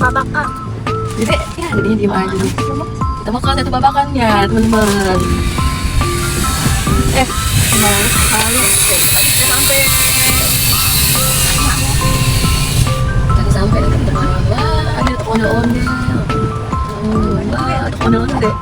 babakan. Jadi ya jadinya diem aja nih. Kita makan satu babakannya teman-teman. Kemarin lalu sampai tadi sampai teman-teman. Wah ada ondel-ondel. Wah ada ondel-ondel deh.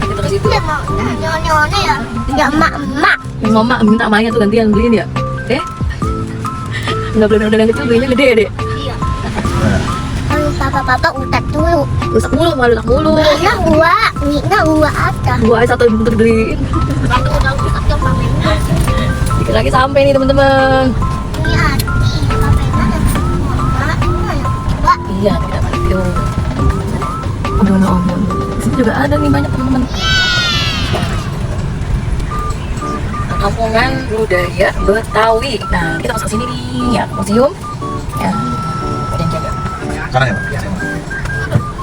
Kita ke situ. Dia mau nyone ya. Ya emak. Mama minta emaknya tuh gantian beliin ya. Nggak beli yang kecil, belinya gede deh. Iya. Kalau bapak utak dulu. Rusak mulu, malu rusak mulu. Minyak gua aja. Gua aja satu bentuk beliin. Kalau udah rusak yang pamennya. Dikit lagi sampai nih teman-teman. Ini hati, pamennya. Wah, Iya, kita balik yuk. Ondel-ondel. Sini juga ada nih banyak teman-teman. Kampungan budaya Betawi. Nah, kita masuk sini nih, ya, museum. Ya, ada yang jaga. Sekarang ya, Pak?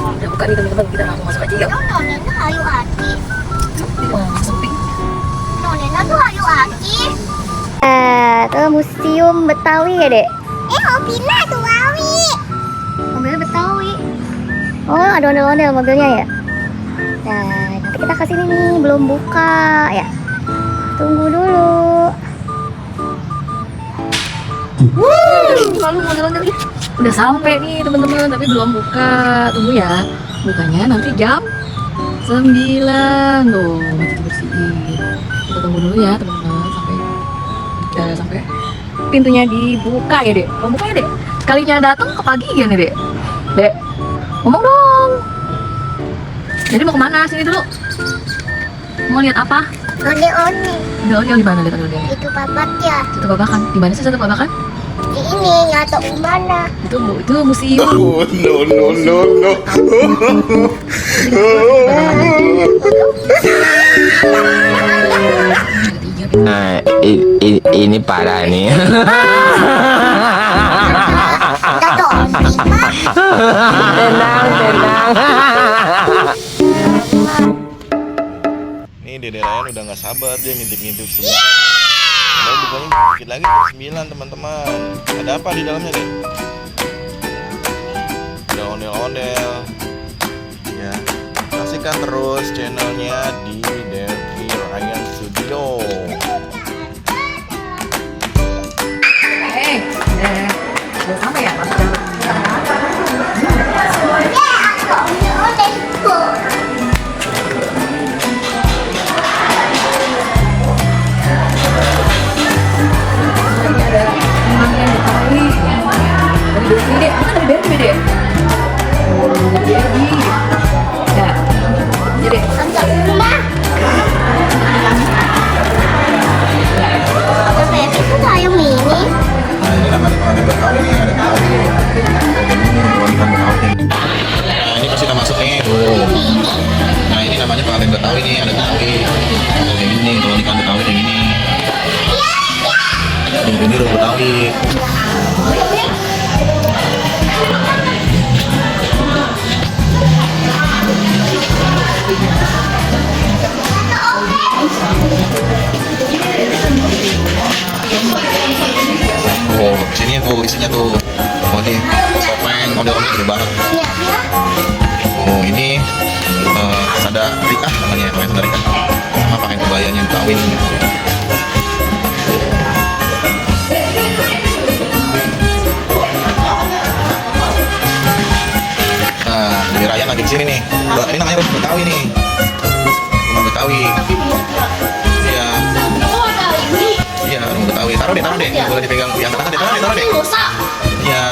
Udah buka nih teman-teman, kita langsung masuk aja yuk. nonenya ayu hati. Wah, sepi. Nonenya tuh ayu hati. Tuh museum Betawi ya, Dek? Mobilnya tuh Betawi. Mobilnya Betawi. Oh, ada ondel-ondel mobilnya ya? Nah, nanti kita kesini nih, belum buka ya. Tunggu dulu. Lalu ondel-ondel nih. Udah sampai nih teman-teman, tapi belum buka. Tunggu ya. Bukanya nanti jam 9. Tuh, masih dibersihin. Kita tunggu dulu ya teman-teman sampai pintunya dibuka ya, Dek. Mau buka ya, Dek? Sekalinya datang kepagian ya, Dek. Dek, ngomong dong. Jadi mau kemana? Sini dulu. Mau lihat apa? One-one. Ondel-ondel di mana? Lihat ondel-ondel. Itu babat ya. Satu babakan. Di mana sih satu babakan? Di ini atau di mana? Itu museum. Oh, no. Nah, ini parah nih. Tenang. Nih Dede Ryan udah gak sabar, dia ngintip-ngintip semua. Padahal bukanya dikit lagi jam 9 teman-teman. Ada apa di dalamnya, Dek? Ada ondel-ondel. Ya, saksikan terus channelnya di Devi Ryan Studio. Udah sampai ya? Nah, ini namanya pengantin Betawi nih, ada Betawi. Keluarga Betawi. Nah, ini pasti kita masuk nih. Tuh. Nah, ini namanya pengantin Betawi nih, ada Betawi. Ada kayak gini, kalau ikan Betawi kayak gini. Ini rumah Betawi. Oh, sini tuh isinya tuh. Oh, ini topeng, ondel-ondel gede banget. Oh, ini sada rika namanya, pakai sada rika. Sama pakai kebayanya kawin. Nah, dari Ryan lagi di sini nih. Ini namanya rumah Betawi nih. Rumah Betawi. Iya. Iya, rumah Betawi. Taruh deh. Boleh dipegang di angkat deh. Taruh deh. Iya.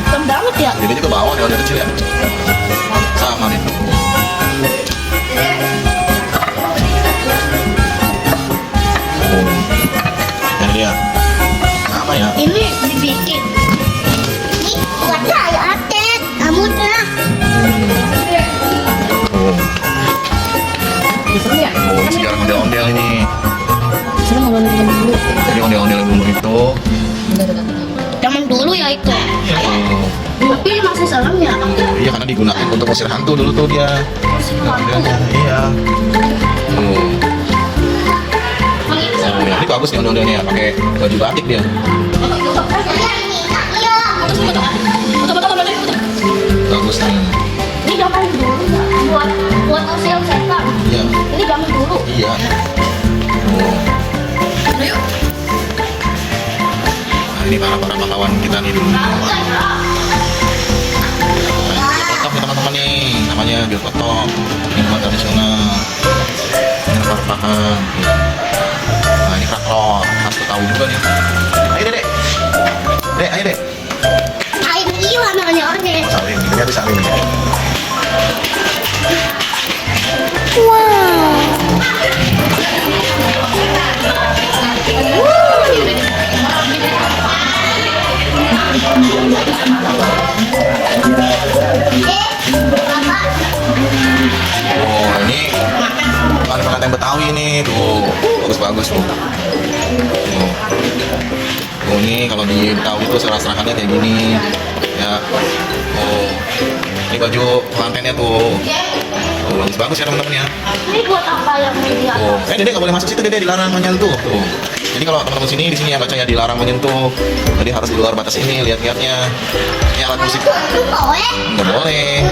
Keren banget ya. Jadi itu bawah ya, udah kecil ya. Sama nih. Oh. Ini dia. Apa ya? Ini dibikin. Ini buat saya atet. Rambutnya. Oh. Seru ya? Oh, sejarah ondel-ondel ini. Seru ngobrol teman dulu. Jadi ondel-ondel dulu itu. Zaman dulu ya itu. Oh. Tapi masih serem ya. Iya, karena digunakan untuk ngusir hantu dulu tuh dia. Ondel-ondelnya. Iya. Oh. Oh, ya. Ini bagus nih ondel-ondelnya, pakai baju batik dia. Iya. kita nih dulu. Nah, kotok nih teman-teman nih, namanya bir kotok, minuman tradisional, ini rempah-rempahan. Nah ini kerak telur, khas Betawi juga nih. Ayo dek, dek, ayo dek. Air iwa namanya orangnya. Salim, ini bisa salim. Oh ini pengantin Betawi nih, tuh bagus-bagus tuh. Oh ini kalau di Betawi tuh serah-serahannya kayak gini ya. Oh ini baju pengantinnya tuh. Oh, bagus-bagus ya teman-teman ya. Ini buat apa yang dia? Oh, Dede nggak boleh masuk situ, Dede dilarang menyentuh. Tuh. Jadi kalau teman-teman sini di sini ya bacanya dilarang menyentuh. Jadi harus di luar batas ini, lihat-lihatnya. Ini alat musik Itu boleh. nggak boleh.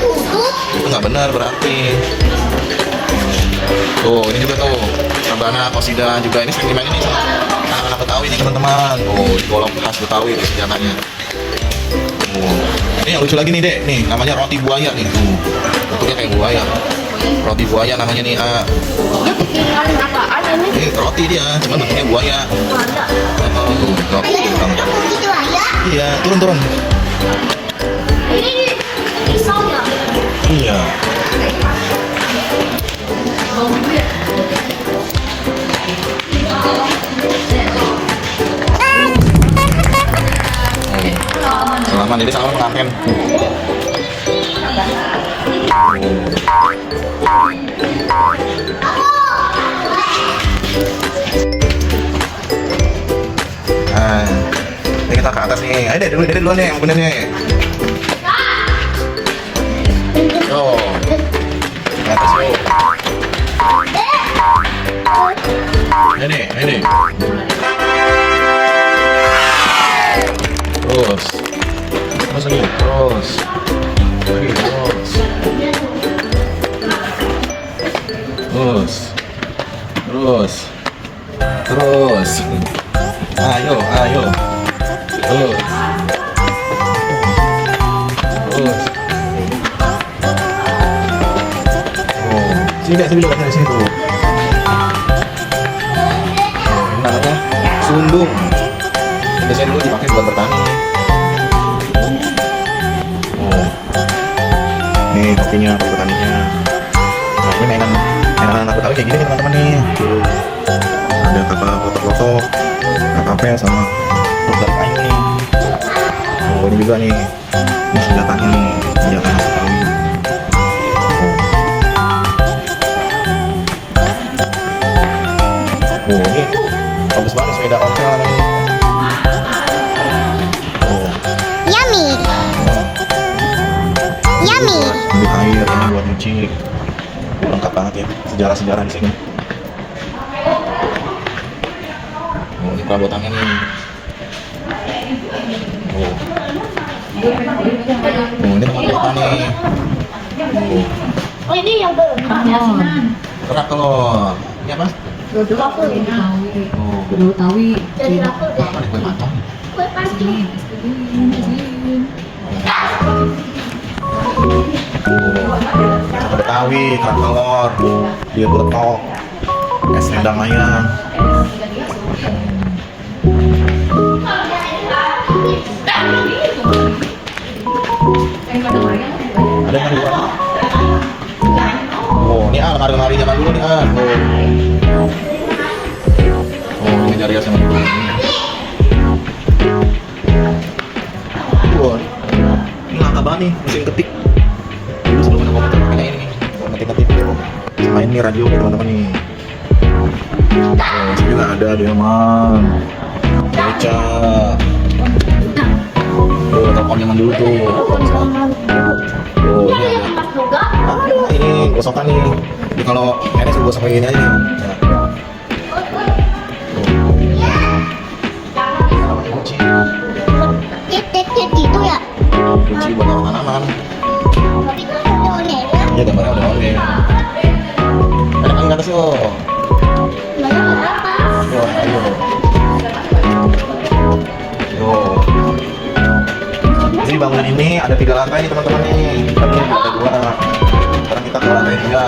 Itu nggak benar berarti. Tuh, ini juga tuh rebana, kosida juga ini sering dimainin nih sama anak-anak Betawi nih teman-teman. Tuh, digolong khas Betawi itu senjatanya. Tuh. Ini yang lucu lagi nih, Dek. Nih, namanya roti buaya nih. Tuh. Bentuknya kayak buaya. Roti buaya namanya nih. Dia bikin apaan ini? Ini roti dia, cuma bentuknya buaya. Oh, tuh, Ayo, kamu gitu aja. iya, turun. Ini pisaunya. Iya. Selamat, jadi selamat pengantin. Nah, ini kita ke atas nih. Ayo deh duluan nih, yang bener nih. Tuh, ke atas yuk. Ayo deh. Terus lagi, terus. Ayo. Terus. Oh, sini dulu di sini tuh. Ini namanya sundung. Biasanya dulu dipakai buat bertani. Oh, nih kopinya, kopi bertaninya. Nah ini mainan anak Betawi kayak gini nih teman-teman nih. Tuh, ada kapal foto-foto, kapal sama terus dari kayu nih. Oh ini juga nih, ini senjatanya nih, senjata khas Betawi. Oh ini bagus banget sepeda ontel nih. Yummy. Ambil air ini buat nyuci. Lengkap banget ya sejarah-sejarah di sini. Oh, ini perabotannya nih. Oh, ini tempat kita nih. Oh ini yang Kerak telur. Ini apa? dodol aku. Oh, Udah Betawi. Dari aku deh. apa nih kue matang? Kue pancing. Betawi, kerak telur, dia beletok, es rendang ayam. Ada yang dua. Oh, ini lemari zaman dulu nih Oh, ini dari zaman dulu. Wah, ini langka banget nih mesin ketik. Dulu sebelum ada komputer pakainya ini nih, buat ngetik-ngetik. Sama ini radio nih teman-teman nih. Oh, sini juga ada delman, beca. Oh, telepon zaman dulu tuh. Oh, ini ada. Ini gosokan nih. Jadi kalau nenek suruh gosok kayak gini aja nih. Nah. Kunci. Tit gitu ya. Kunci buat taruh tanaman. Tapi kan ada orangnya. Iya, gambarnya udah oke. Ada kan ke atas yuk. Mana berapa? Yo, ayo. Yo. Jadi bangunan ini ada 3 lantai nih teman-teman nih. Tadi ada 2. Sekarang kita ke lantai 3. Ya.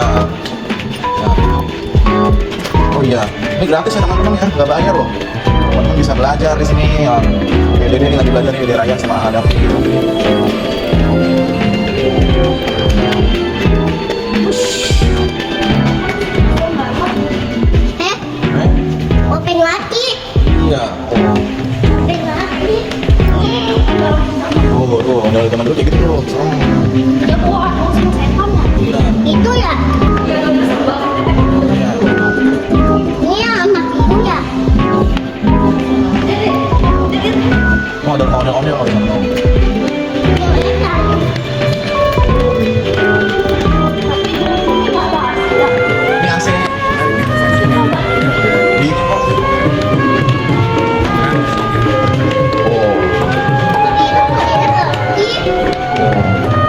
Oh iya, ini gratis ya teman-teman ya, nggak bayar loh. Teman-teman bisa belajar di sini. Ya. Dede ini lagi belajar nih, Dede Ryan sama Adam. Open lagi. Iya. Open lagi. Tuh, dari teman dulu kayak gitu tuh. Iya. Itu ya. Iya. Ini yang anak itu ya. Oh, ada ondel-ondel. Ini AC. Dingin kok.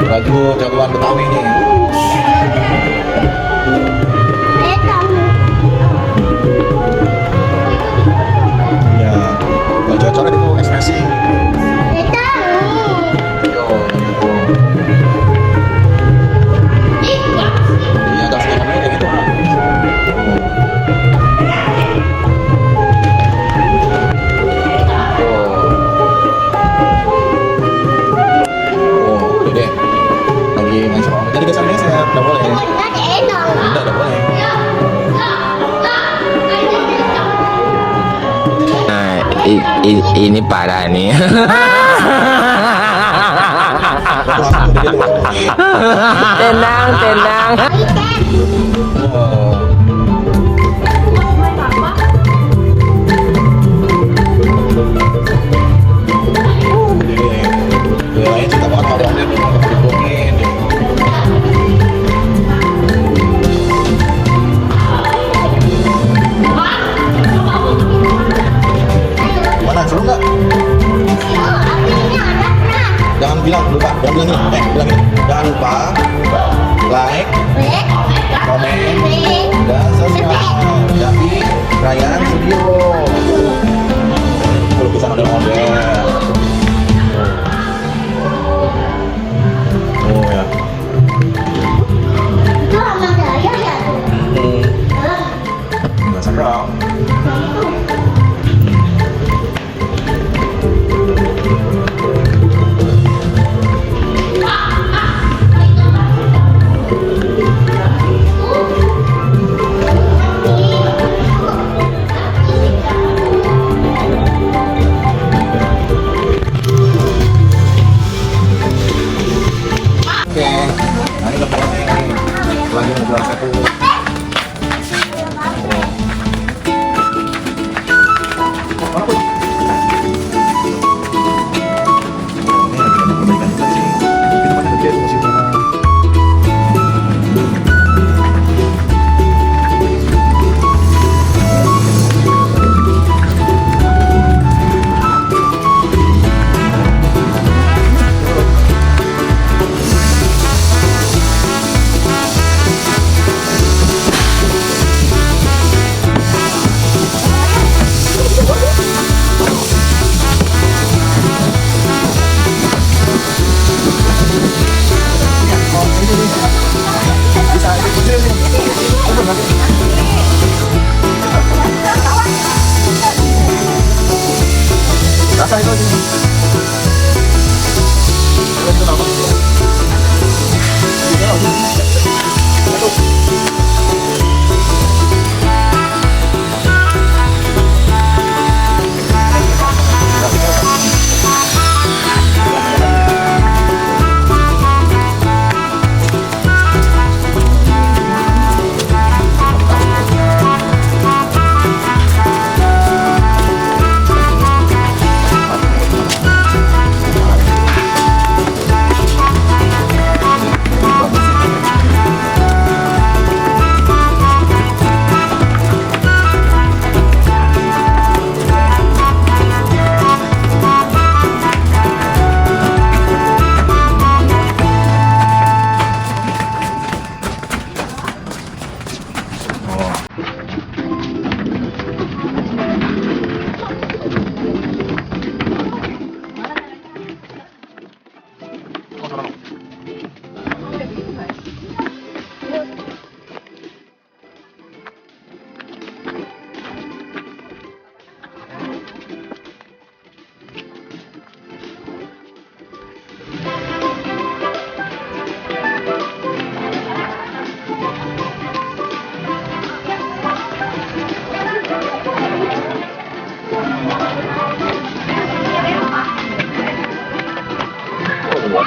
Baju jagoan Betawi nih. Ya, baju coret itu ekspresi. Yo, gitu. Iya, gasnya namanya kayak gitu. Oh, Dede lagi main sama Om. Jadi kesannya saya nggak boleh. Nggak boleh. Nah, ini parah nih. Langsung Dede tuh. Tenang, tenang. Oh. Dede lain cinta banget sama Om. Dibungin. Mana seru nggak? Jangan bilang lupa, jangan bilang ini, bilang ini. Jangan lupa like, komen, dan subscribe. Jadi Ryan Studio. Lukisan ondel-ondel. Oh ya. Nggak serang.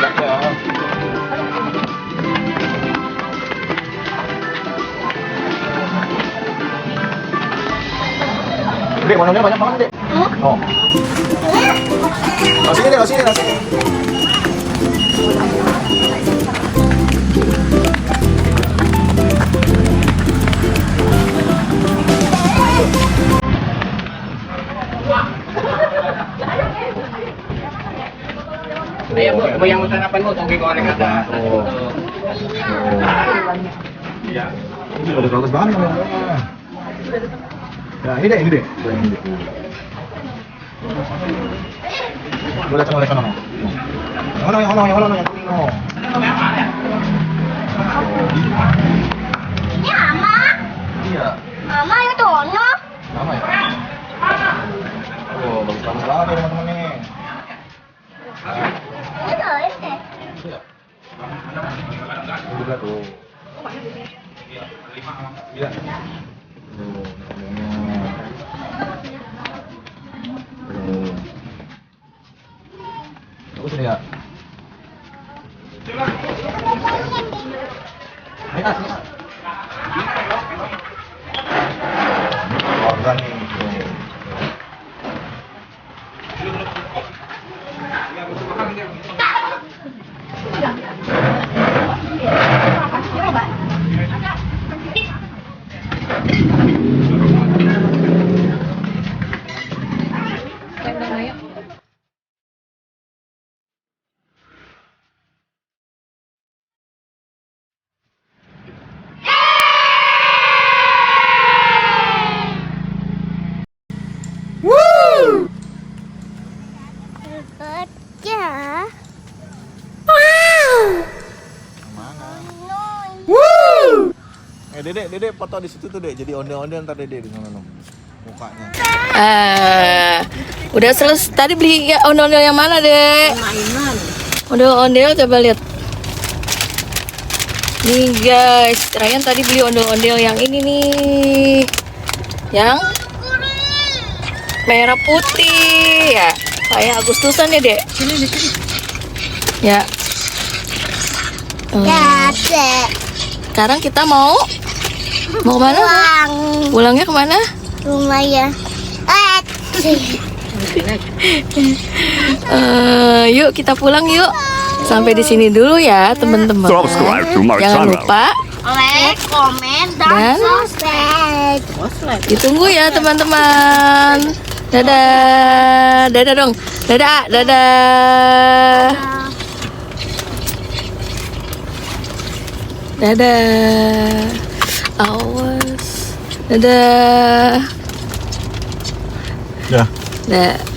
Dek, warnanya banyak banget, Dek. Oh. Oh, sini, Dek, oh, sini, oh, sini. Ayo Bu, yang sarapan Bu, tunggu goreng ada. Oh. Iya. Ini bagus banget nih. Ya, ini deh. Boleh sama sana. Yang mana? Ini ama. Iya. Ama itu ono. Sama ya? Oh, bagus banget nih teman-teman nih. Ini tuh ini. Iya. Ini juga tuh. Iya. Tuh, bagus nih ya. Ini kasih. Organ nih. Kerja. Dedek foto di situ tuh, Dek. Jadi ondel-ondel ntar Dedek di sana mukanya. Udah selesai. Tadi beli ya, ondel-ondel yang mana, Dek? Mainan. Ondel-ondel coba lihat. Nih guys, Ryan tadi beli ondel-ondel yang ini nih. Yang merah putih ya. Kayak Agustusan ya, Dek. Sini. Ya. Dek. Sekarang kita mau kemana? Pulangnya kemana? Rumah ya. Yuk kita pulang yuk. Sampai di sini dulu ya teman-teman. Jangan lupa Like, komen, Dan? dan subscribe. ditunggu ya teman-teman. Dadah, dadah dong. Dadah. Dadah. Awas. Dadah. Ya. Dadah.